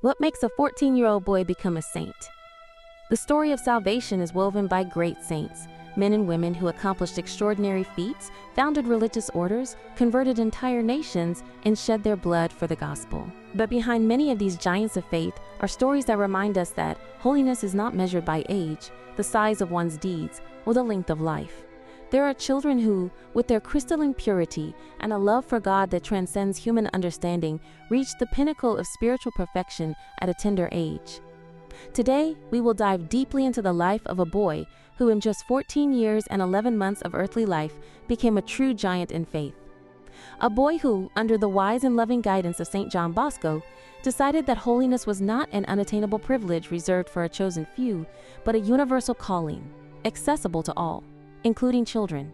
What makes a 14-year-old boy become a saint? The story of salvation is woven by great saints, men and women who accomplished extraordinary feats, founded religious orders, converted entire nations, and shed their blood for the gospel. But behind many of these giants of faith are stories that remind us that holiness is not measured by age, the size of one's deeds, or the length of life. There are children who, with their crystalline purity and a love for God that transcends human understanding, reach the pinnacle of spiritual perfection at a tender age. Today, we will dive deeply into the life of a boy who in just 14 years and 11 months of earthly life became a true giant in faith. A boy who, under the wise and loving guidance of Saint John Bosco, decided that holiness was not an unattainable privilege reserved for a chosen few, but a universal calling, accessible to all, including children.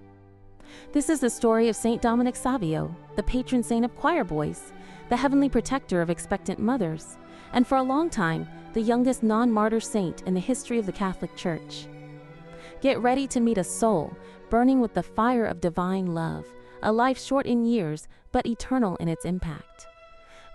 This is the story of Saint Dominic Savio, the patron saint of choir boys, the heavenly protector of expectant mothers, and for a long time, the youngest non-martyr saint in the history of the Catholic Church. Get ready to meet a soul burning with the fire of divine love, a life short in years, but eternal in its impact.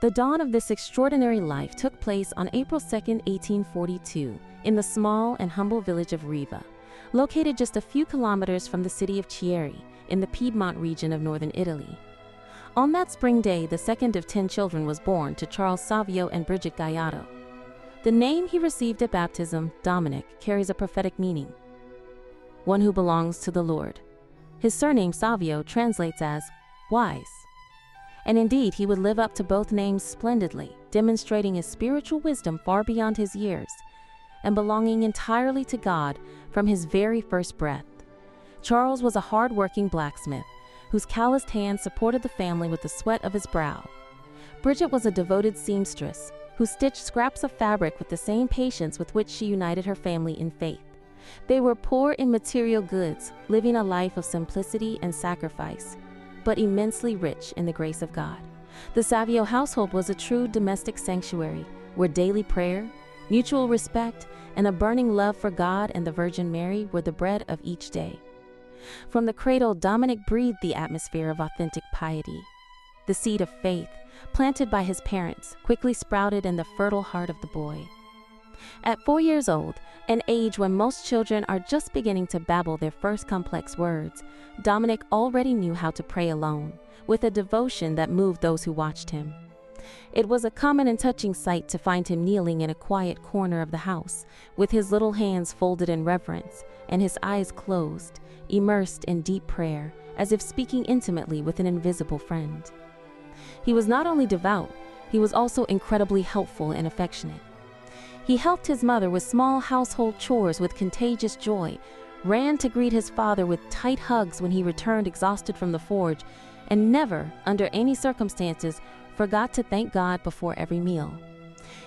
The dawn of this extraordinary life took place on April 2, 1842, in the small and humble village of Riva, located just a few kilometers from the city of Chieri, in the Piedmont region of northern Italy. On that spring day, the second of 10 children was born to Charles Savio and Bridget Gallardo. The name he received at baptism, Dominic, carries a prophetic meaning: one who belongs to the Lord. His surname, Savio, translates as wise. And indeed, he would live up to both names splendidly, demonstrating his spiritual wisdom far beyond his years, and belonging entirely to God from his very first breath. Charles was a hard-working blacksmith, whose calloused hands supported the family with the sweat of his brow. Bridget was a devoted seamstress, who stitched scraps of fabric with the same patience with which she united her family in faith. They were poor in material goods, living a life of simplicity and sacrifice, but immensely rich in the grace of God. The Savio household was a true domestic sanctuary, where daily prayer, mutual respect, and a burning love for God and the Virgin Mary were the bread of each day. From the cradle, Dominic breathed the atmosphere of authentic piety. The seed of faith, planted by his parents, quickly sprouted in the fertile heart of the boy. At 4 years old, an age when most children are just beginning to babble their first complex words, Dominic already knew how to pray alone, with a devotion that moved those who watched him. It was a common and touching sight to find him kneeling in a quiet corner of the house, with his little hands folded in reverence and his eyes closed, immersed in deep prayer, as if speaking intimately with an invisible friend. He was not only devout, he was also incredibly helpful and affectionate. He helped his mother with small household chores with contagious joy, ran to greet his father with tight hugs when he returned exhausted from the forge, and never, under any circumstances, forgot to thank God before every meal.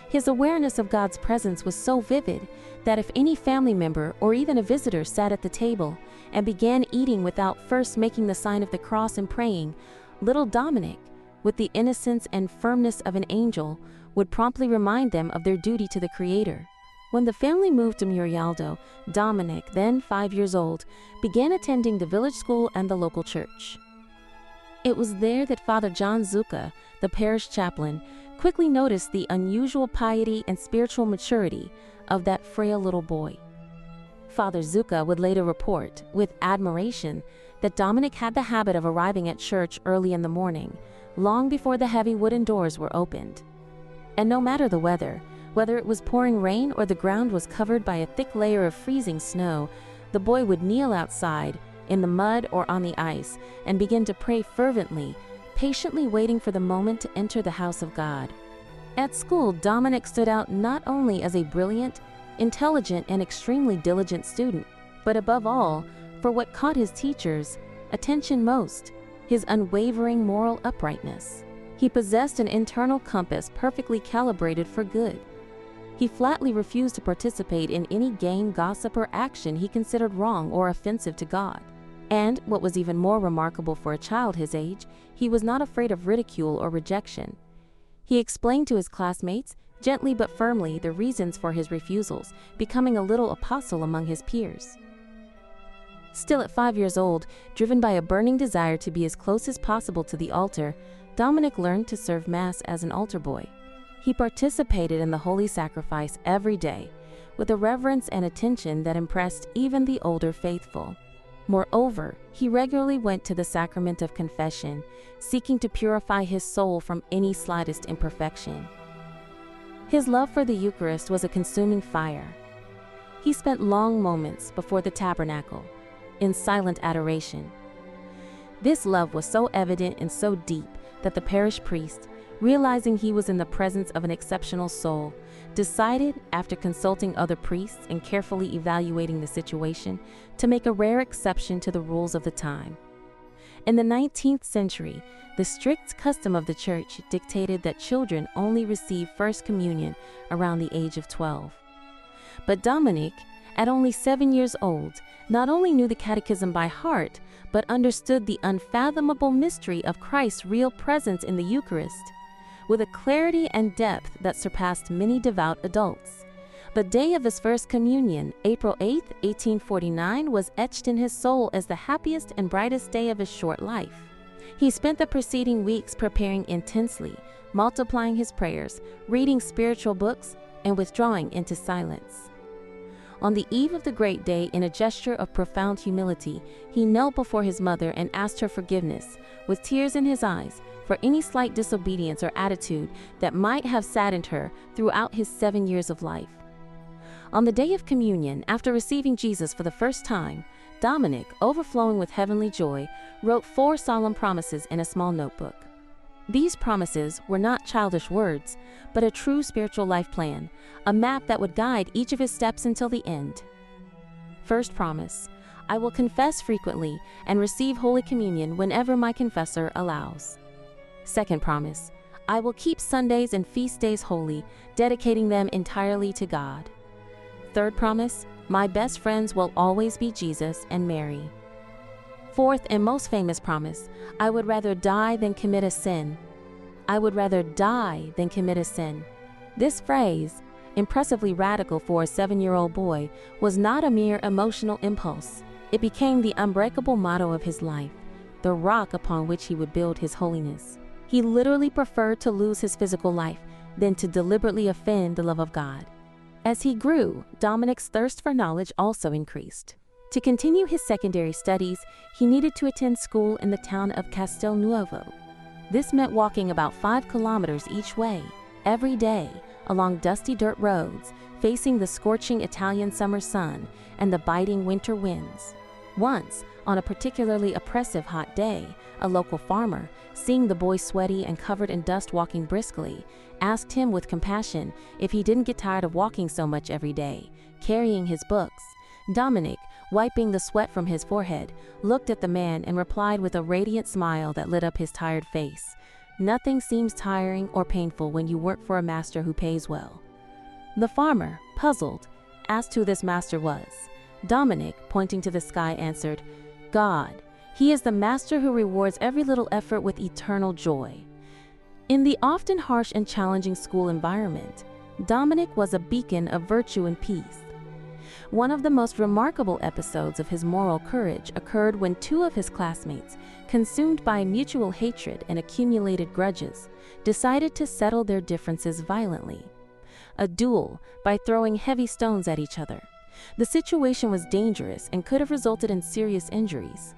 His awareness of God's presence was so vivid that if any family member or even a visitor sat at the table and began eating without first making the sign of the cross and praying, little Dominic, with the innocence and firmness of an angel, would promptly remind them of their duty to the Creator. When the family moved to Murialdo, Dominic, then 5 years old, began attending the village school and the local church. It was there that Father John Zucca, the parish chaplain, quickly noticed the unusual piety and spiritual maturity of that frail little boy. Father Zucca would later report, with admiration, that Dominic had the habit of arriving at church early in the morning, long before the heavy wooden doors were opened. And no matter the weather, whether it was pouring rain or the ground was covered by a thick layer of freezing snow, the boy would kneel outside, in the mud or on the ice, and begin to pray fervently, patiently waiting for the moment to enter the house of God. At school, Dominic stood out not only as a brilliant, intelligent, and extremely diligent student, but above all, for what caught his teachers' attention most, his unwavering moral uprightness. He possessed an internal compass perfectly calibrated for good. He flatly refused to participate in any game, gossip, or action he considered wrong or offensive to God. And, what was even more remarkable for a child his age, he was not afraid of ridicule or rejection. He explained to his classmates, gently but firmly, the reasons for his refusals, becoming a little apostle among his peers. Still at 5 years old, driven by a burning desire to be as close as possible to the altar, Dominic learned to serve Mass as an altar boy. He participated in the holy sacrifice every day, with a reverence and attention that impressed even the older faithful. Moreover, he regularly went to the sacrament of confession, seeking to purify his soul from any slightest imperfection. His love for the Eucharist was a consuming fire. He spent long moments before the tabernacle, in silent adoration. This love was so evident and so deep that the parish priest, realizing he was in the presence of an exceptional soul, decided, after consulting other priests and carefully evaluating the situation, to make a rare exception to the rules of the time. In the 19th century, the strict custom of the Church dictated that children only receive First Communion around the age of 12. But Dominic, at only 7 years old, not only knew the Catechism by heart, but understood the unfathomable mystery of Christ's real presence in the Eucharist, with a clarity and depth that surpassed many devout adults. The day of his First Communion, April 8, 1849, was etched in his soul as the happiest and brightest day of his short life. He spent the preceding weeks preparing intensely, multiplying his prayers, reading spiritual books, and withdrawing into silence. On the eve of the great day, in a gesture of profound humility, he knelt before his mother and asked her forgiveness, with tears in his eyes, for any slight disobedience or attitude that might have saddened her throughout his 7 years of life. On the day of communion, after receiving Jesus for the first time, Dominic, overflowing with heavenly joy, wrote 4 solemn promises in a small notebook. These promises were not childish words, but a true spiritual life plan, a map that would guide each of his steps until the end. First promise: I will confess frequently and receive Holy Communion whenever my confessor allows. Second promise: I will keep Sundays and feast days holy, dedicating them entirely to God. Third promise: my best friends will always be Jesus and Mary. Fourth and most famous promise: I would rather die than commit a sin. I would rather die than commit a sin. This phrase, impressively radical for a 7-year-old boy, was not a mere emotional impulse. It became the unbreakable motto of his life, the rock upon which he would build his holiness. He literally preferred to lose his physical life than to deliberately offend the love of God. As he grew, Dominic's thirst for knowledge also increased. To continue his secondary studies, he needed to attend school in the town of Castelnuovo. This meant walking about 5 kilometers each way, every day, along dusty dirt roads, facing the scorching Italian summer sun and the biting winter winds. Once, on a particularly oppressive hot day, a local farmer, seeing the boy sweaty and covered in dust walking briskly, asked him with compassion if he didn't get tired of walking so much every day, carrying his books. Dominic, wiping the sweat from his forehead, looked at the man and replied with a radiant smile that lit up his tired face, "Nothing seems tiring or painful when you work for a master who pays well." The farmer, puzzled, asked who this master was. Dominic, pointing to the sky, answered, "God. He is the master who rewards every little effort with eternal joy." In the often harsh and challenging school environment, Dominic was a beacon of virtue and peace. One of the most remarkable episodes of his moral courage occurred when 2 of his classmates, consumed by mutual hatred and accumulated grudges, decided to settle their differences violently. A duel by throwing heavy stones at each other. The situation was dangerous and could have resulted in serious injuries.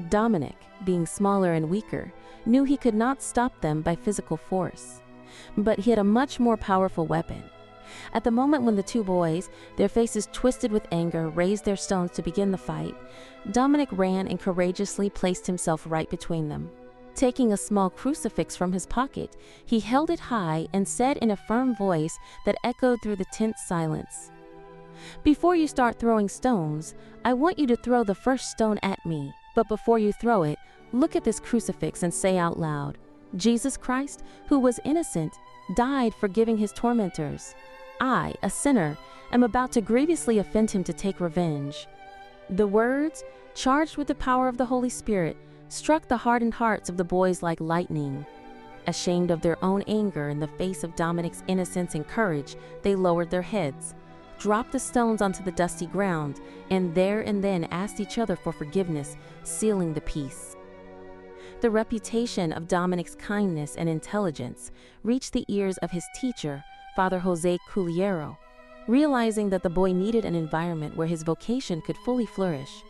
Dominic, being smaller and weaker, knew he could not stop them by physical force. But he had a much more powerful weapon. At the moment when the 2 boys, their faces twisted with anger, raised their stones to begin the fight, Dominic ran and courageously placed himself right between them. Taking a small crucifix from his pocket, he held it high and said in a firm voice that echoed through the tense silence, "Before you start throwing stones, I want you to throw the first stone at me. But before you throw it, look at this crucifix and say out loud, 'Jesus Christ, who was innocent, died forgiving his tormentors. I, a sinner, am about to grievously offend him to take revenge.'" The words, charged with the power of the Holy Spirit, struck the hardened hearts of the boys like lightning. Ashamed of their own anger in the face of Dominic's innocence and courage, they lowered their heads, dropped the stones onto the dusty ground, and there and then asked each other for forgiveness, sealing the peace. The reputation of Dominic's kindness and intelligence reached the ears of his teacher, Father José Culiero. Realizing that the boy needed an environment where his vocation could fully flourish,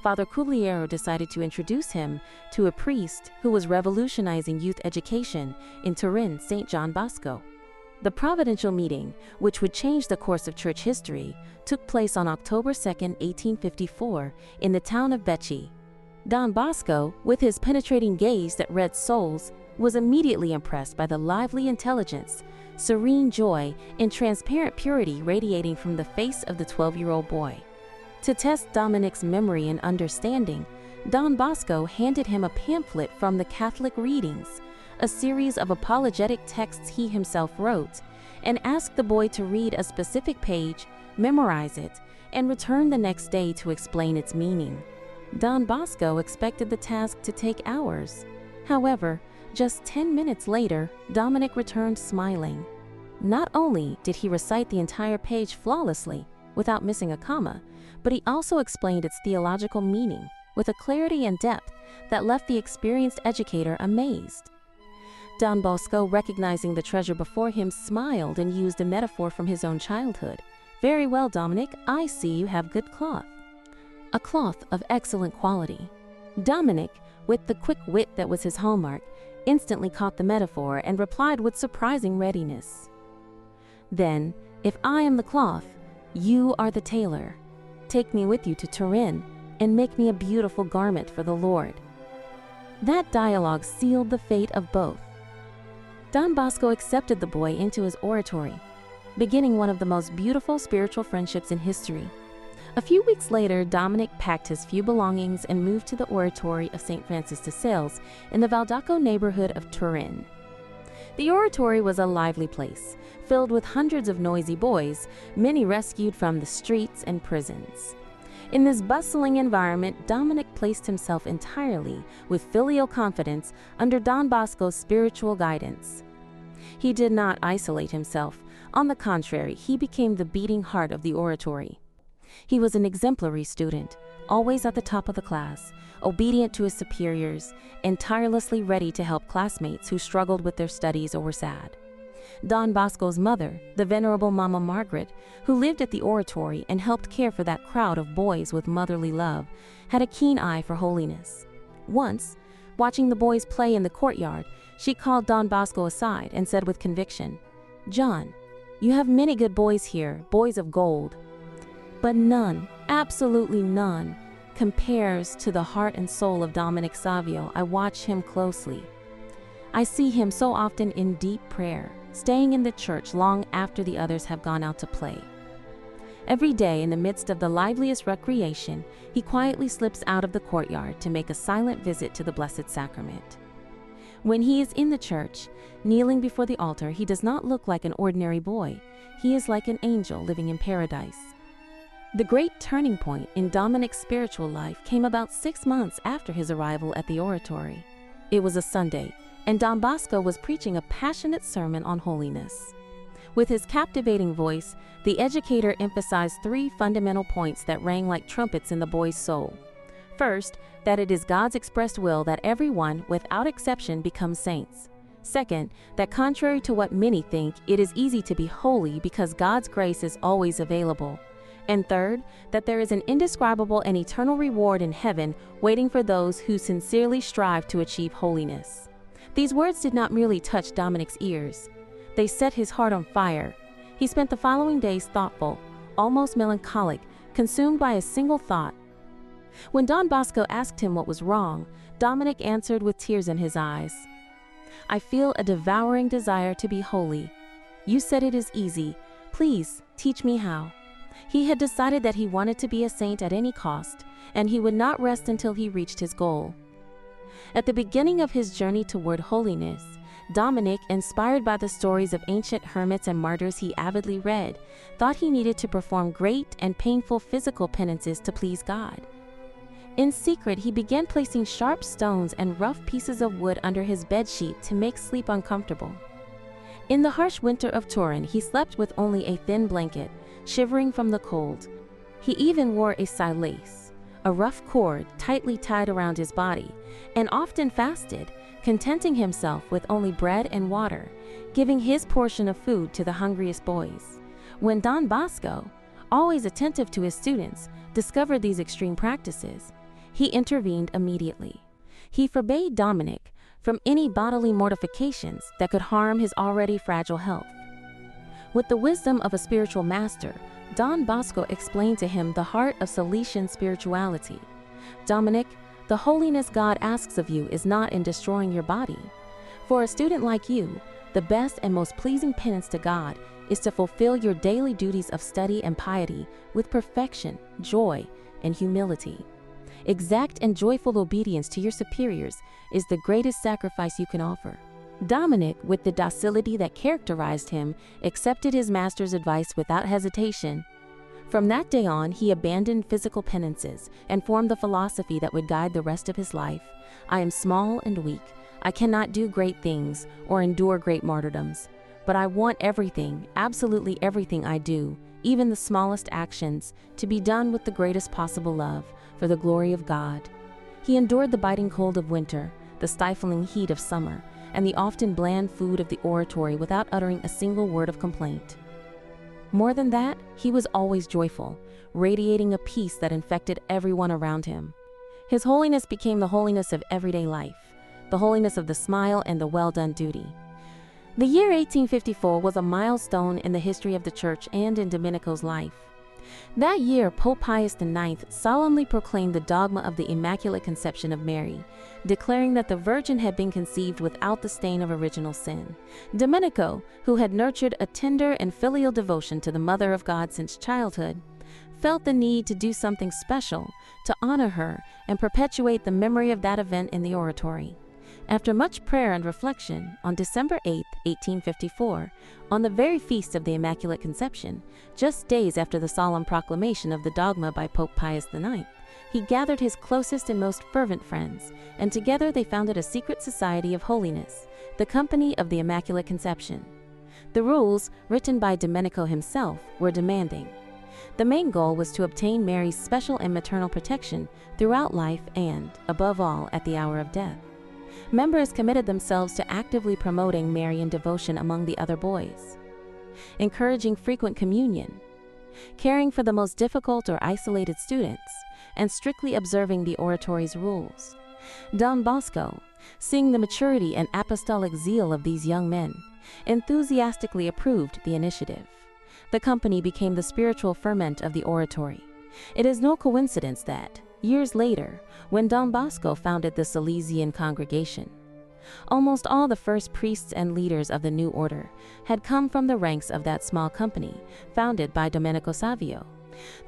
Father Culiero decided to introduce him to a priest who was revolutionizing youth education in Turin, Saint John Bosco. The providential meeting, which would change the course of church history, took place on October 2, 1854, in the town of Becci. Don Bosco, with his penetrating gaze that read souls, was immediately impressed by the lively intelligence, serene joy, and transparent purity radiating from the face of the 12-year-old boy. To test Dominic's memory and understanding, Don Bosco handed him a pamphlet from the Catholic Readings, a series of apologetic texts he himself wrote, and asked the boy to read a specific page, memorize it, and return the next day to explain its meaning. Don Bosco expected the task to take hours. However, just 10 minutes later, Dominic returned smiling. Not only did he recite the entire page flawlessly, without missing a comma, but he also explained its theological meaning with a clarity and depth that left the experienced educator amazed. Don Bosco, recognizing the treasure before him, smiled and used a metaphor from his own childhood. "Very well, Dominic, I see you have good cloth." A cloth of excellent quality. Dominic, with the quick wit that was his hallmark, instantly caught the metaphor and replied with surprising readiness. "Then, if I am the cloth, you are the tailor. Take me with you to Turin and make me a beautiful garment for the Lord." That dialogue sealed the fate of both. Don Bosco accepted the boy into his oratory, beginning one of the most beautiful spiritual friendships in history. A few weeks later, Dominic packed his few belongings and moved to the oratory of St. Francis de Sales in the Valdocco neighborhood of Turin. The oratory was a lively place, filled with hundreds of noisy boys, many rescued from the streets and prisons. In this bustling environment, Dominic placed himself entirely, with filial confidence, under Don Bosco's spiritual guidance. He did not isolate himself. On the contrary, he became the beating heart of the oratory. He was an exemplary student, always at the top of the class, obedient to his superiors, and tirelessly ready to help classmates who struggled with their studies or were sad. Don Bosco's mother, the Venerable Mama Margaret, who lived at the oratory and helped care for that crowd of boys with motherly love, had a keen eye for holiness. Once, watching the boys play in the courtyard, she called Don Bosco aside and said with conviction, "John, you have many good boys here, boys of gold. But none, absolutely none, compares to the heart and soul of Dominic Savio. I watch him closely. I see him so often in deep prayer, staying in the church long after the others have gone out to play. Every day, in the midst of the liveliest recreation, he quietly slips out of the courtyard to make a silent visit to the Blessed Sacrament. When he is in the church, kneeling before the altar, he does not look like an ordinary boy. He is like an angel living in paradise." The great turning point in Dominic's spiritual life came about 6 months after his arrival at the oratory. It was a Sunday, and Don Bosco was preaching a passionate sermon on holiness. With his captivating voice, the educator emphasized 3 fundamental points that rang like trumpets in the boy's soul. First, that it is God's expressed will that everyone, without exception, become saints. Second, that contrary to what many think, it is easy to be holy because God's grace is always available. And third, that there is an indescribable and eternal reward in heaven waiting for those who sincerely strive to achieve holiness. These words did not merely touch Dominic's ears. They set his heart on fire. He spent the following days thoughtful, almost melancholic, consumed by a single thought. When Don Bosco asked him what was wrong, Dominic answered with tears in his eyes, "I feel a devouring desire to be holy. You said it is easy. Please, teach me how." He had decided that he wanted to be a saint at any cost, and he would not rest until he reached his goal. At the beginning of his journey toward holiness, Dominic, inspired by the stories of ancient hermits and martyrs he avidly read, thought he needed to perform great and painful physical penances to please God. In secret, he began placing sharp stones and rough pieces of wood under his bedsheet to make sleep uncomfortable. In the harsh winter of Turin, he slept with only a thin blanket, shivering from the cold. He even wore a silace, a rough cord tightly tied around his body, and often fasted, contenting himself with only bread and water, giving his portion of food to the hungriest boys. When Don Bosco, always attentive to his students, discovered these extreme practices, he intervened immediately. He forbade Dominic from any bodily mortifications that could harm his already fragile health. With the wisdom of a spiritual master, Don Bosco explained to him the heart of Salesian spirituality. Dominic, the holiness God asks of you is not in destroying your body. For a student like you, the best and most pleasing penance to God is to fulfill your daily duties of study and piety with perfection, joy, and humility. Exact and joyful obedience to your superiors is the greatest sacrifice you can offer. Dominic, with the docility that characterized him, accepted his master's advice without hesitation. From that day on, he abandoned physical penances and formed the philosophy that would guide the rest of his life. I am small and weak. I cannot do great things or endure great martyrdoms. But I want everything, absolutely everything I do, even the smallest actions, to be done with the greatest possible love, for the glory of God. He endured the biting cold of winter, the stifling heat of summer, and the often bland food of the oratory without uttering a single word of complaint. More than that, he was always joyful, radiating a peace that infected everyone around him. His holiness became the holiness of everyday life, the holiness of the smile and the well-done duty. The year 1854 was a milestone in the history of the Church and in Domenico's life. That year, Pope Pius IX solemnly proclaimed the dogma of the Immaculate Conception of Mary, declaring that the Virgin had been conceived without the stain of original sin. Domenico, who had nurtured a tender and filial devotion to the Mother of God since childhood, felt the need to do something special to honor her and perpetuate the memory of that event in the oratory. After much prayer and reflection, on December 8, 1854, on the very feast of the Immaculate Conception, just days after the solemn proclamation of the dogma by Pope Pius IX, he gathered his closest and most fervent friends, and together they founded a secret society of holiness, the Company of the Immaculate Conception. The rules, written by Domenico himself, were demanding. The main goal was to obtain Mary's special and maternal protection throughout life and, above all, at the hour of death. Members committed themselves to actively promoting Marian devotion among the other boys, encouraging frequent communion, caring for the most difficult or isolated students, and strictly observing the oratory's rules. Don Bosco, seeing the maturity and apostolic zeal of these young men, enthusiastically approved the initiative. The company became the spiritual ferment of the oratory. It is no coincidence that, years later, when Don Bosco founded the Salesian congregation, almost all the first priests and leaders of the new order had come from the ranks of that small company, founded by Domenico Savio.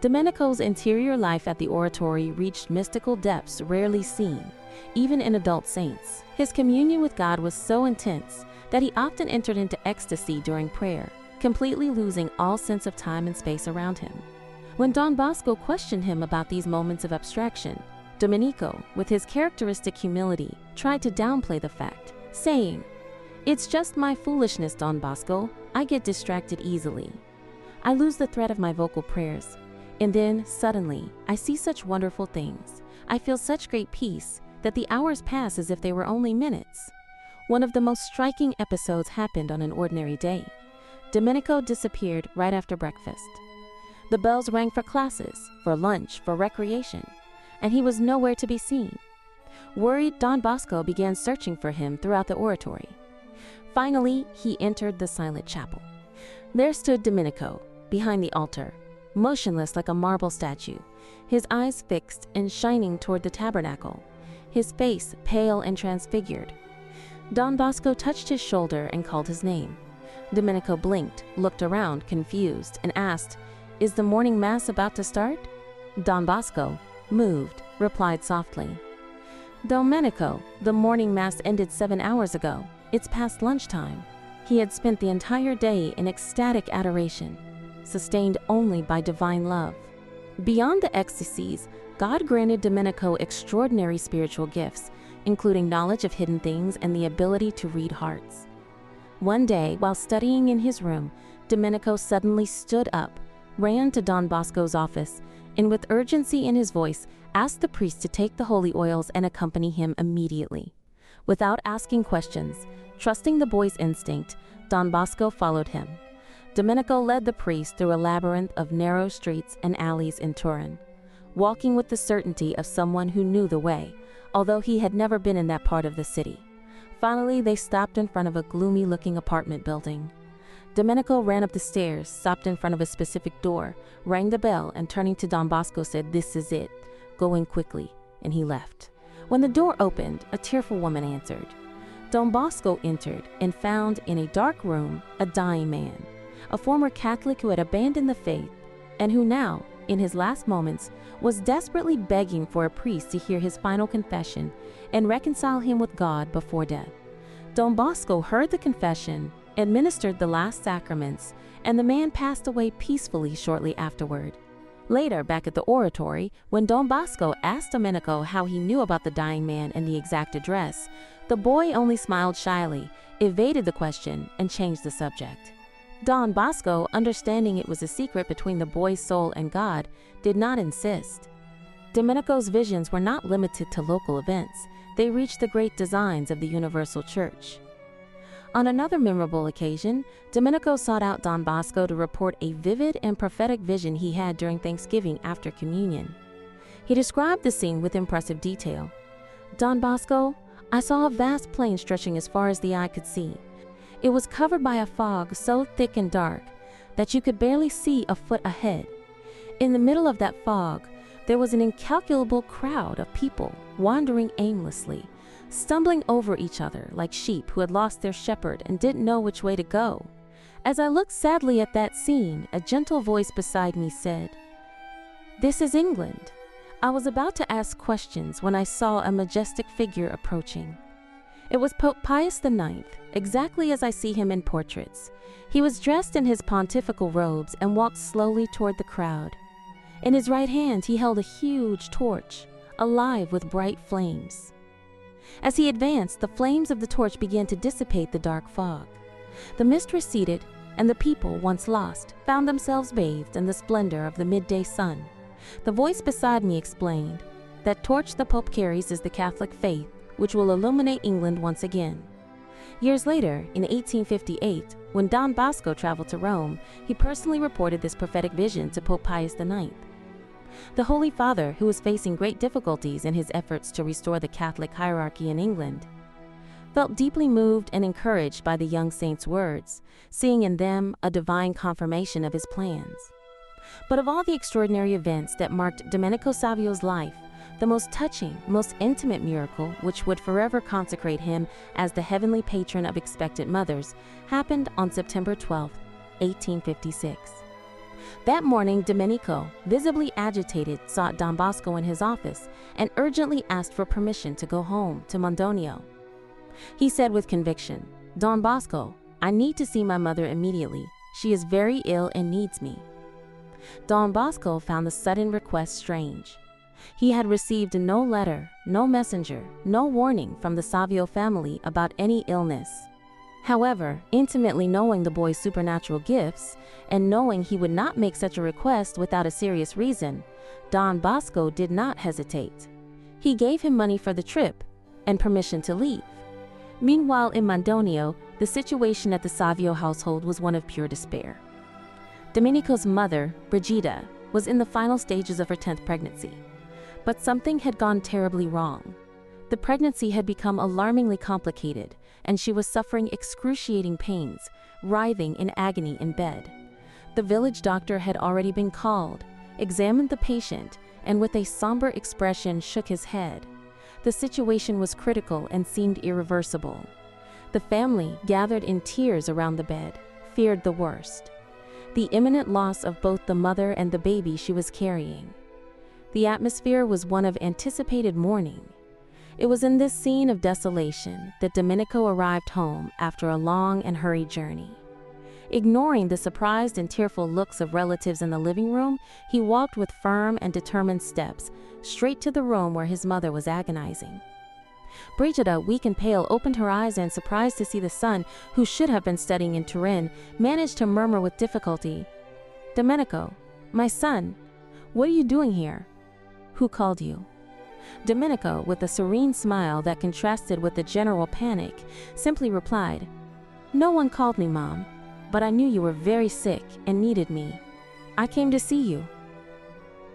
Domenico's interior life at the oratory reached mystical depths rarely seen, even in adult saints. His communion with God was so intense that he often entered into ecstasy during prayer, completely losing all sense of time and space around him. When Don Bosco questioned him about these moments of abstraction, Domenico, with his characteristic humility, tried to downplay the fact, saying, "It's just my foolishness, Don Bosco. I get distracted easily. I lose the thread of my vocal prayers. And then, suddenly, I see such wonderful things. I feel such great peace that the hours pass as if they were only minutes." One of the most striking episodes happened on an ordinary day. Domenico disappeared right after breakfast. The bells rang for classes, for lunch, for recreation, and he was nowhere to be seen. Worried, Don Bosco began searching for him throughout the oratory. Finally, he entered the silent chapel. There stood Domenico, behind the altar, motionless like a marble statue, his eyes fixed and shining toward the tabernacle, his face pale and transfigured. Don Bosco touched his shoulder and called his name. Domenico blinked, looked around, confused, and asked, "Is the morning mass about to start?" Don Bosco, moved, replied softly, "Domenico, the morning mass ended 7 hours ago. It's past lunchtime." He had spent the entire day in ecstatic adoration, sustained only by divine love. Beyond the ecstasies, God granted Domenico extraordinary spiritual gifts, including knowledge of hidden things and the ability to read hearts. One day, while studying in his room, Domenico suddenly stood up, ran to Don Bosco's office, and with urgency in his voice, asked the priest to take the holy oils and accompany him immediately. Without asking questions, trusting the boy's instinct, Don Bosco followed him. Domenico led the priest through a labyrinth of narrow streets and alleys in Turin, walking with the certainty of someone who knew the way, although he had never been in that part of the city. Finally, they stopped in front of a gloomy-looking apartment building. Domenico ran up the stairs, stopped in front of a specific door, rang the bell, and turning to Don Bosco said, "This is it. Go in quickly," and he left. When the door opened, a tearful woman answered. Don Bosco entered and found in a dark room a dying man, a former Catholic who had abandoned the faith and who now, in his last moments, was desperately begging for a priest to hear his final confession and reconcile him with God before death. Don Bosco heard the confession, administered the last sacraments, and the man passed away peacefully shortly afterward. Later, back at the oratory, when Don Bosco asked Domenico how he knew about the dying man and the exact address, the boy only smiled shyly, evaded the question, and changed the subject. Don Bosco, understanding it was a secret between the boy's soul and God, did not insist. Domenico's visions were not limited to local events. They reached the great designs of the universal church. On another memorable occasion, Domenico sought out Don Bosco to report a vivid and prophetic vision he had during Thanksgiving after communion. He described the scene with impressive detail. "Don Bosco, I saw a vast plain stretching as far as the eye could see. It was covered by a fog so thick and dark that you could barely see a foot ahead. In the middle of that fog, there was an incalculable crowd of people wandering aimlessly, stumbling over each other like sheep who had lost their shepherd and didn't know which way to go. As I looked sadly at that scene, a gentle voice beside me said, 'This is England.' I was about to ask questions when I saw a majestic figure approaching. It was Pope Pius IX, exactly as I see him in portraits. He was dressed in his pontifical robes and walked slowly toward the crowd. In his right hand he held a huge torch, alive with bright flames. As he advanced, the flames of the torch began to dissipate the dark fog. The mist receded, and the people, once lost, found themselves bathed in the splendor of the midday sun. The voice beside me explained, 'That torch the Pope carries is the Catholic faith, which will illuminate England once again.' Years later, in 1858, when Don Bosco traveled to Rome, he personally reported this prophetic vision to Pope Pius IX. The Holy Father, who was facing great difficulties in his efforts to restore the Catholic hierarchy in England, felt deeply moved and encouraged by the young saint's words, seeing in them a divine confirmation of his plans. But of all the extraordinary events that marked Domenico Savio's life, the most touching, most intimate miracle, which would forever consecrate him as the heavenly patron of expectant mothers, happened on September 12, 1856. That morning, Domenico, visibly agitated, sought Don Bosco in his office and urgently asked for permission to go home to Mondonio. He said with conviction, "Don Bosco, I need to see my mother immediately. She is very ill and needs me." Don Bosco found the sudden request strange. He had received no letter, no messenger, no warning from the Savio family about any illness. However, intimately knowing the boy's supernatural gifts, and knowing he would not make such a request without a serious reason, Don Bosco did not hesitate. He gave him money for the trip and permission to leave. Meanwhile, in Mondonio, the situation at the Savio household was one of pure despair. Domenico's mother, Brigida, was in the final stages of her 10th pregnancy. But something had gone terribly wrong. The pregnancy had become alarmingly complicated, and she was suffering excruciating pains, writhing in agony in bed. The village doctor had already been called, examined the patient, and with a somber expression shook his head. The situation was critical and seemed irreversible. The family, gathered in tears around the bed, feared the worst: the imminent loss of both the mother and the baby she was carrying. The atmosphere was one of anticipated mourning. It was in this scene of desolation that Domenico arrived home after a long and hurried journey. Ignoring the surprised and tearful looks of relatives in the living room, he walked with firm and determined steps straight to the room where his mother was agonizing. Brigida, weak and pale, opened her eyes and, surprised to see the son, who should have been studying in Turin, managed to murmur with difficulty, "Domenico, my son, "What are you doing here?" "Who called you?" Domenico, with a serene smile that contrasted with the general panic, simply replied, "No one called me, Mom, but I knew you were very sick and needed me. I came to see you."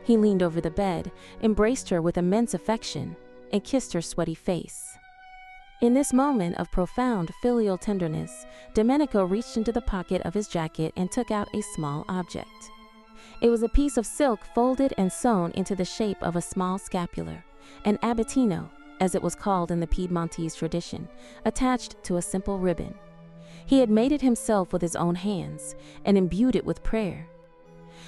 He leaned over the bed, embraced her with immense affection, and kissed her sweaty face. In this moment of profound filial tenderness, Domenico reached into the pocket of his jacket and took out a small object. It was a piece of silk folded and sewn into the shape of a small scapular, an abitino, as it was called in the Piedmontese tradition, attached to a simple ribbon. He had made it himself with his own hands and imbued it with prayer.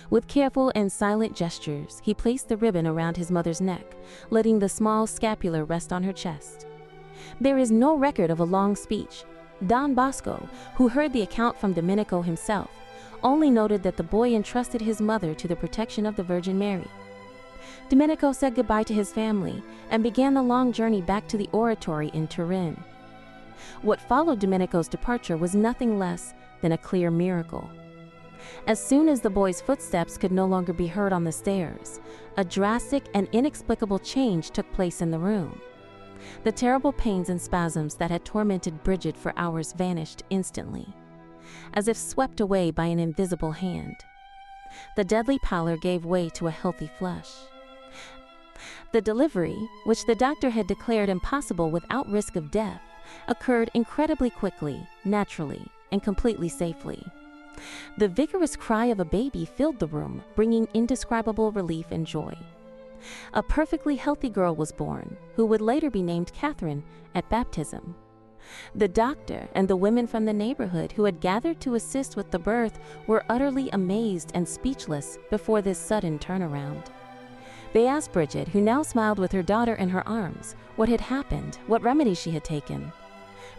With careful and silent gestures, he placed the ribbon around his mother's neck, letting the small scapular rest on her chest. There is no record of a long speech. Don Bosco, who heard the account from Domenico himself, only noted that the boy entrusted his mother to the protection of the Virgin Mary. Domenico said goodbye to his family and began the long journey back to the oratory in Turin. What followed Domenico's departure was nothing less than a clear miracle. As soon as the boy's footsteps could no longer be heard on the stairs, a drastic and inexplicable change took place in the room. The terrible pains and spasms that had tormented Bridget for hours vanished instantly, as if swept away by an invisible hand. The deadly pallor gave way to a healthy flush. The delivery, which the doctor had declared impossible without risk of death, occurred incredibly quickly, naturally, and completely safely. The vigorous cry of a baby filled the room, bringing indescribable relief and joy. A perfectly healthy girl was born, who would later be named Catherine at baptism. The doctor and the women from the neighborhood who had gathered to assist with the birth were utterly amazed and speechless before this sudden turnaround. They asked Bridget, who now smiled with her daughter in her arms, what had happened, what remedy she had taken.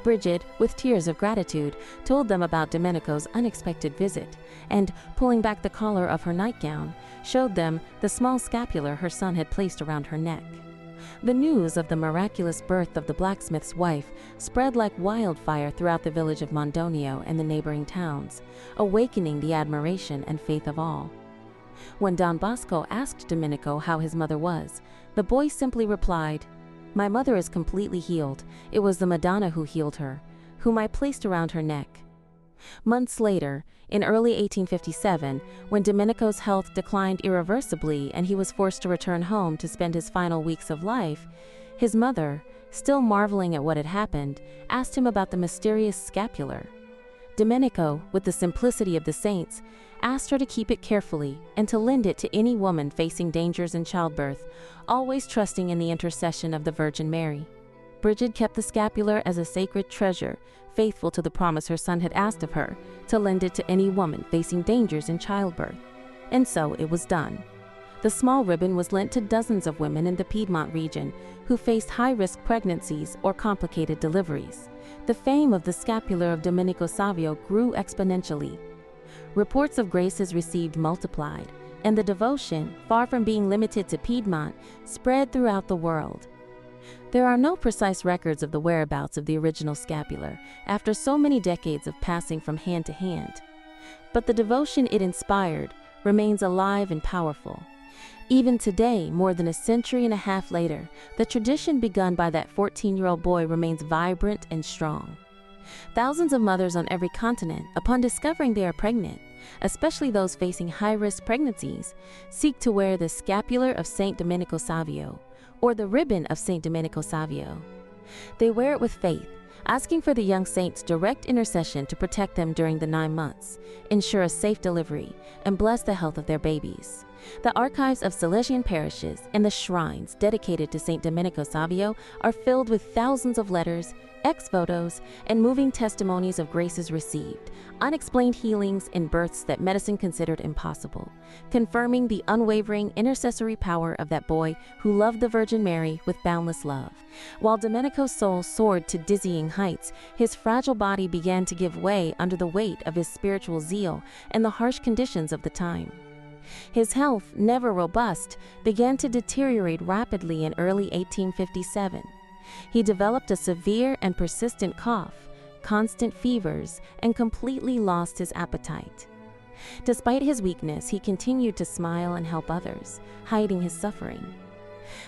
Bridget, with tears of gratitude, told them about Domenico's unexpected visit, and, pulling back the collar of her nightgown, showed them the small scapular her son had placed around her neck. The news of the miraculous birth of the blacksmith's wife spread like wildfire throughout the village of Mondonio and the neighboring towns, awakening the admiration and faith of all. When Don Bosco asked Domenico how his mother was, the boy simply replied, "My mother is completely healed. It was the Madonna who healed her, whom I placed around her neck." Months later, in early 1857, when Domenico's health declined irreversibly and he was forced to return home to spend his final weeks of life, his mother, still marveling at what had happened, asked him about the mysterious scapular. Domenico, with the simplicity of the saints, asked her to keep it carefully and to lend it to any woman facing dangers in childbirth, always trusting in the intercession of the Virgin Mary. Bridget kept the scapular as a sacred treasure, faithful to the promise her son had asked of her, to lend it to any woman facing dangers in childbirth. And so it was done. The small ribbon was lent to dozens of women in the Piedmont region who faced high-risk pregnancies or complicated deliveries. The fame of the scapular of Domenico Savio grew exponentially. Reports of graces received multiplied, and the devotion, far from being limited to Piedmont, spread throughout the world. There are no precise records of the whereabouts of the original scapular after so many decades of passing from hand to hand. But the devotion it inspired remains alive and powerful. Even today, more than a century and a half later, the tradition begun by that 14-year-old boy remains vibrant and strong. Thousands of mothers on every continent, upon discovering they are pregnant, especially those facing high-risk pregnancies, seek to wear the scapular of Saint Domenico Savio, or the ribbon of Saint Domenico Savio. They wear it with faith, asking for the young saint's direct intercession to protect them during the 9 months, ensure a safe delivery, and bless the health of their babies. The archives of Salesian parishes and the shrines dedicated to Saint Domenico Savio are filled with thousands of letters, ex-votos, and moving testimonies of graces received, unexplained healings and births that medicine considered impossible, confirming the unwavering intercessory power of that boy who loved the Virgin Mary with boundless love. While Domenico's soul soared to dizzying heights, his fragile body began to give way under the weight of his spiritual zeal and the harsh conditions of the time. His health, never robust, began to deteriorate rapidly in early 1857. He developed a severe and persistent cough, constant fevers, and completely lost his appetite. Despite his weakness, he continued to smile and help others, hiding his suffering.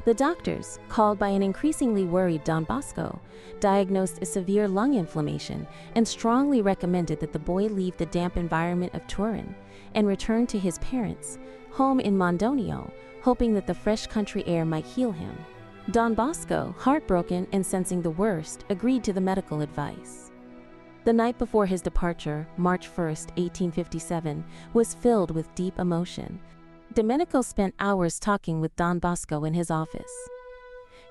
The doctors, called by an increasingly worried Don Bosco, diagnosed a severe lung inflammation and strongly recommended that the boy leave the damp environment of Turin and return to his parents' home in Mondonio, hoping that the fresh country air might heal him. Don Bosco, heartbroken and sensing the worst, agreed to the medical advice. The night before his departure, March 1, 1857, was filled with deep emotion. Domenico spent hours talking with Don Bosco in his office.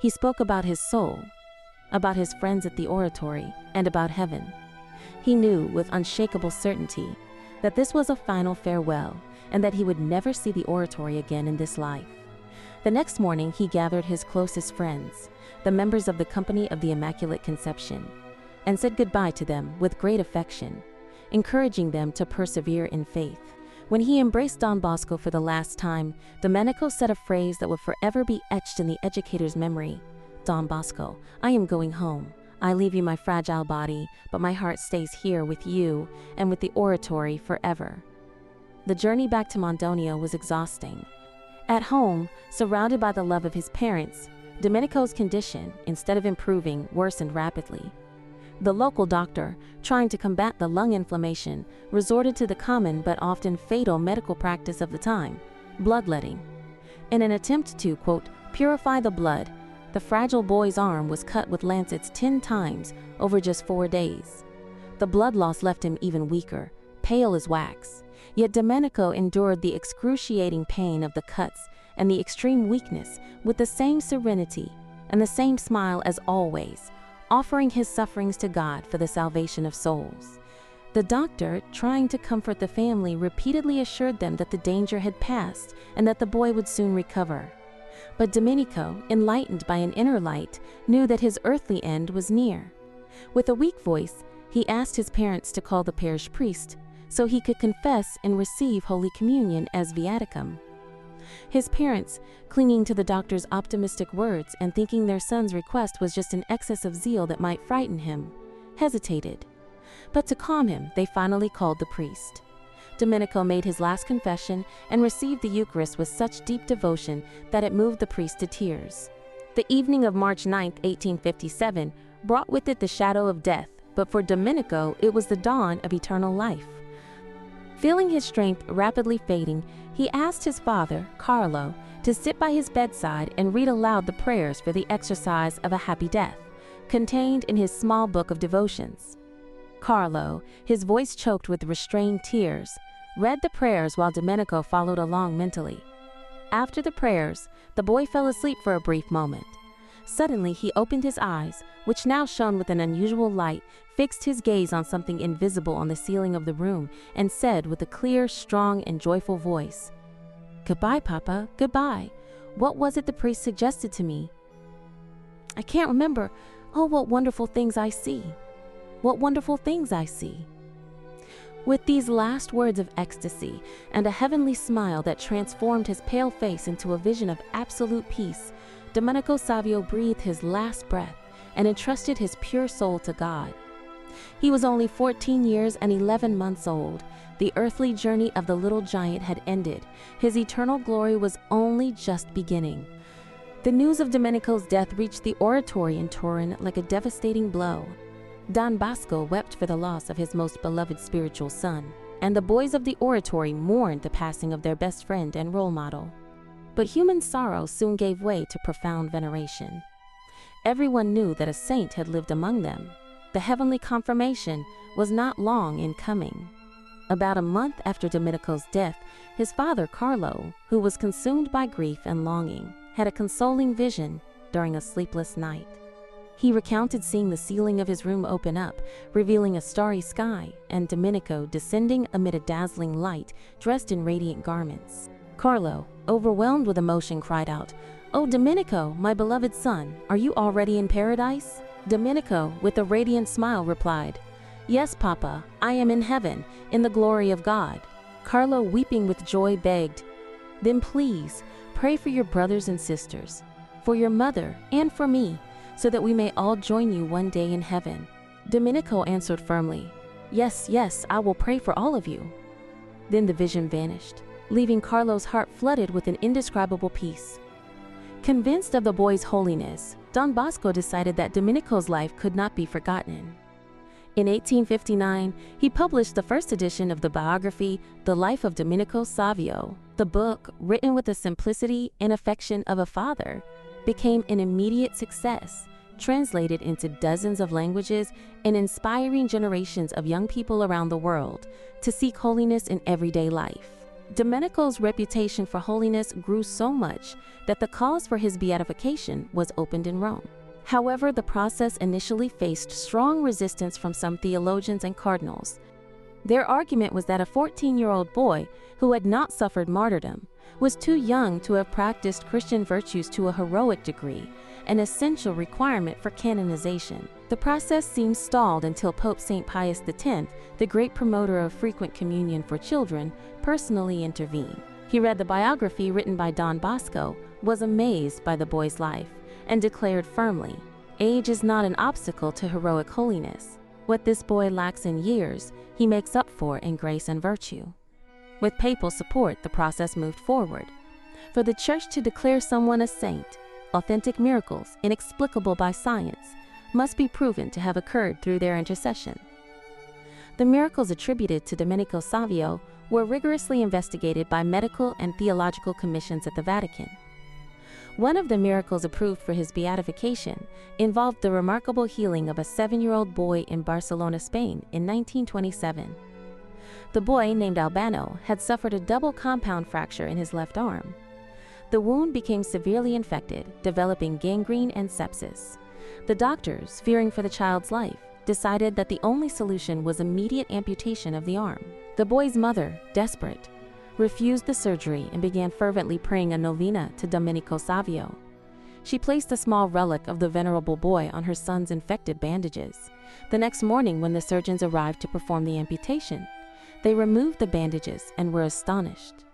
He spoke about his soul, about his friends at the oratory, and about heaven. He knew with unshakable certainty that this was a final farewell and that he would never see the oratory again in this life. The next morning, he gathered his closest friends, the members of the Company of the Immaculate Conception, and said goodbye to them with great affection, encouraging them to persevere in faith. When he embraced Don Bosco for the last time, Domenico said a phrase that would forever be etched in the educator's memory. "Don Bosco, I am going home. I leave you my fragile body, but my heart stays here with you and with the oratory forever." The journey back to Mondonio was exhausting. At home, surrounded by the love of his parents, Domenico's condition, instead of improving, worsened rapidly. The local doctor, trying to combat the lung inflammation, resorted to the common but often fatal medical practice of the time, bloodletting. In an attempt to, quote, purify the blood, the fragile boy's arm was cut with lancets 10 times over just 4 days. The blood loss left him even weaker, pale as wax. Yet Domenico endured the excruciating pain of the cuts and the extreme weakness with the same serenity and the same smile as always, offering his sufferings to God for the salvation of souls. The doctor, trying to comfort the family, repeatedly assured them that the danger had passed and that the boy would soon recover. But Domenico, enlightened by an inner light, knew that his earthly end was near. With a weak voice, he asked his parents to call the parish priest so he could confess and receive Holy Communion as viaticum. His parents, clinging to the doctor's optimistic words and thinking their son's request was just an excess of zeal that might frighten him, hesitated. But to calm him, they finally called the priest. Domenico made his last confession and received the Eucharist with such deep devotion that it moved the priest to tears. The evening of March 9, 1857, brought with it the shadow of death, but for Domenico it was the dawn of eternal life. Feeling his strength rapidly fading, he asked his father, Carlo, to sit by his bedside and read aloud the prayers for the exercise of a happy death, contained in his small book of devotions. Carlo, his voice choked with restrained tears, read the prayers while Domenico followed along mentally. After the prayers, the boy fell asleep for a brief moment. Suddenly, he opened his eyes, which now shone with an unusual light, fixed his gaze on something invisible on the ceiling of the room, and said with a clear, strong, and joyful voice, "Goodbye, Papa, goodbye. What was it the priest suggested to me? I can't remember. Oh, what wonderful things I see. What wonderful things I see." With these last words of ecstasy and a heavenly smile that transformed his pale face into a vision of absolute peace, Domenico Savio breathed his last breath and entrusted his pure soul to God. He was only 14 years and 11 months old. The earthly journey of the little giant had ended. His eternal glory was only just beginning. The news of Domenico's death reached the oratory in Turin like a devastating blow. Don Bosco wept for the loss of his most beloved spiritual son, and the boys of the oratory mourned the passing of their best friend and role model. But human sorrow soon gave way to profound veneration. Everyone knew that a saint had lived among them. The heavenly confirmation was not long in coming. About a month after Domenico's death, his father Carlo, who was consumed by grief and longing, had a consoling vision during a sleepless night. He recounted seeing the ceiling of his room open up, revealing a starry sky, and Domenico descending amid a dazzling light, dressed in radiant garments. Carlo, overwhelmed with emotion, cried out, "Oh, Domenico, my beloved son, are you already in paradise?" Domenico, with a radiant smile, replied, "Yes, Papa, I am in heaven, in the glory of God." Carlo, weeping with joy, begged, "Then please, pray for your brothers and sisters, for your mother, and for me, so that we may all join you one day in heaven." Domenico answered firmly, "Yes, yes, I will pray for all of you." Then the vision vanished, leaving Carlo's heart flooded with an indescribable peace. Convinced of the boy's holiness, Don Bosco decided that Domenico's life could not be forgotten. In 1859, he published the first edition of the biography, The Life of Domenico Savio. The book, written with the simplicity and affection of a father, became an immediate success, translated into dozens of languages and inspiring generations of young people around the world to seek holiness in everyday life. Domenico's reputation for holiness grew so much that the cause for his beatification was opened in Rome. However, the process initially faced strong resistance from some theologians and cardinals. Their argument was that a 14-year-old boy who had not suffered martyrdom was too young to have practiced Christian virtues to a heroic degree, an essential requirement for canonization. The process seemed stalled until Pope St. Pius X, the great promoter of frequent communion for children, personally intervened. He read the biography written by Don Bosco, was amazed by the boy's life, and declared firmly, "Age is not an obstacle to heroic holiness. What this boy lacks in years, he makes up for in grace and virtue." With papal support, the process moved forward. For the Church to declare someone a saint, authentic miracles, inexplicable by science, must be proven to have occurred through their intercession. The miracles attributed to Domenico Savio were rigorously investigated by medical and theological commissions at the Vatican. One of the miracles approved for his beatification involved the remarkable healing of a 7-year-old boy in Barcelona, Spain in 1927. The boy, named Albano, had suffered a double compound fracture in his left arm. The wound became severely infected, developing gangrene and sepsis. The doctors, fearing for the child's life, decided that the only solution was immediate amputation of the arm. The boy's mother, desperate, refused the surgery and began fervently praying a novena to Domenico Savio. She placed a small relic of the venerable boy on her son's infected bandages. The next morning, when the surgeons arrived to perform the amputation, they removed the bandages and were astonished.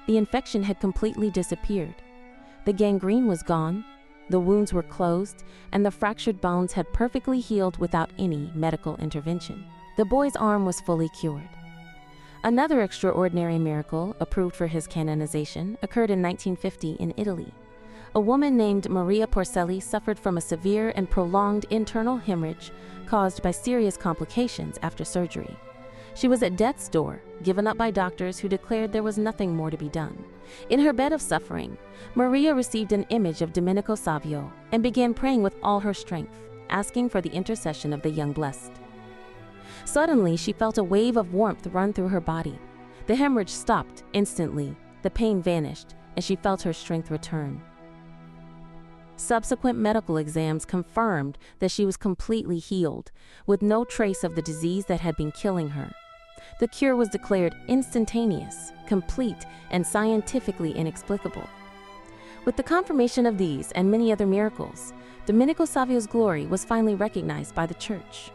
The infection had completely disappeared. The gangrene was gone, the wounds were closed, and the fractured bones had perfectly healed without any medical intervention. The boy's arm was fully cured. Another extraordinary miracle, approved for his canonization, occurred in 1950 in Italy. A woman named Maria Porcelli suffered from a severe and prolonged internal hemorrhage caused by serious complications after surgery. She was at death's door, given up by doctors who declared there was nothing more to be done. In her bed of suffering, Maria received an image of Domenico Savio and began praying with all her strength, asking for the intercession of the young blessed. Suddenly, she felt a wave of warmth run through her body. The hemorrhage stopped instantly, the pain vanished, and she felt her strength return. Subsequent medical exams confirmed that she was completely healed, with no trace of the disease that had been killing her. The cure was declared instantaneous, complete, and scientifically inexplicable. With the confirmation of these and many other miracles, Domenico Savio's glory was finally recognized by the Church.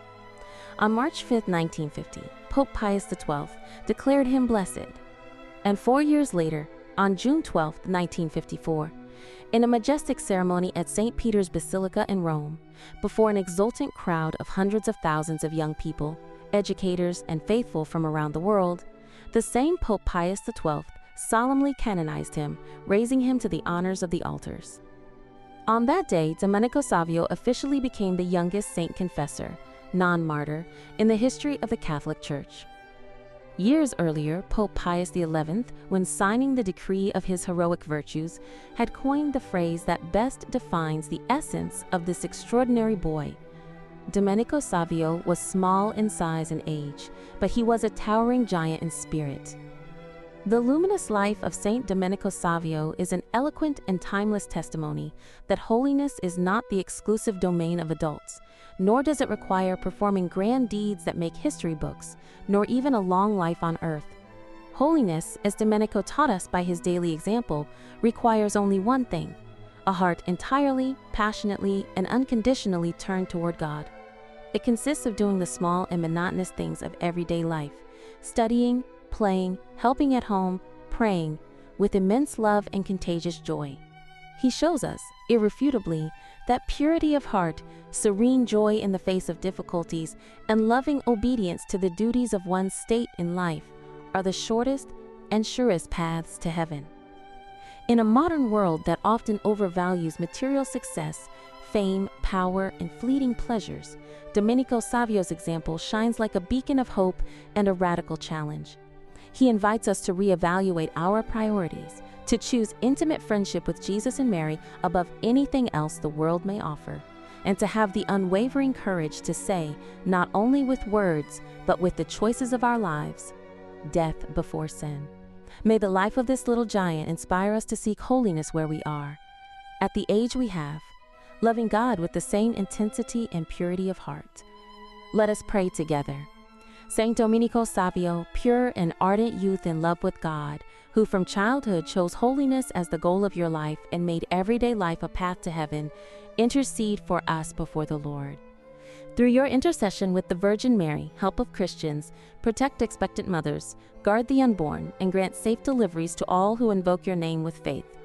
On March 5, 1950, Pope Pius XII declared him blessed, and 4 years later, on June 12, 1954, in a majestic ceremony at St. Peter's Basilica in Rome, before an exultant crowd of hundreds of thousands of young people, educators, and faithful from around the world, the same Pope Pius XII solemnly canonized him, raising him to the honors of the altars. On that day, Domenico Savio officially became the youngest saint confessor, non-martyr, in the history of the Catholic Church. Years earlier, Pope Pius XI, when signing the decree of his heroic virtues, had coined the phrase that best defines the essence of this extraordinary boy. Domenico Savio was small in size and age, but he was a towering giant in spirit. The luminous life of Saint Domenico Savio is an eloquent and timeless testimony that holiness is not the exclusive domain of adults, nor does it require performing grand deeds that make history books, nor even a long life on earth. Holiness, as Domenico taught us by his daily example, requires only one thing: a heart entirely, passionately, and unconditionally turned toward God. It consists of doing the small and monotonous things of everyday life, studying, playing, helping at home, praying, with immense love and contagious joy. He shows us, irrefutably, that purity of heart, serene joy in the face of difficulties, and loving obedience to the duties of one's state in life are the shortest and surest paths to heaven. In a modern world that often overvalues material success, fame, power, and fleeting pleasures, Domenico Savio's example shines like a beacon of hope and a radical challenge. He invites us to reevaluate our priorities, to choose intimate friendship with Jesus and Mary above anything else the world may offer, and to have the unwavering courage to say, not only with words, but with the choices of our lives, death before sin. May the life of this little giant inspire us to seek holiness where we are, at the age we have, loving God with the same intensity and purity of heart. Let us pray together. Saint Domenico Savio, pure and ardent youth in love with God, who from childhood chose holiness as the goal of your life and made everyday life a path to heaven, intercede for us before the Lord. Through your intercession with the Virgin Mary, help of Christians, protect expectant mothers, guard the unborn, and grant safe deliveries to all who invoke your name with faith.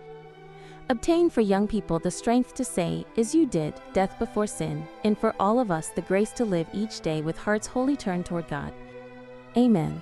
Obtain for young people the strength to say, as you did, death before sin, and for all of us the grace to live each day with hearts wholly turned toward God. Amen.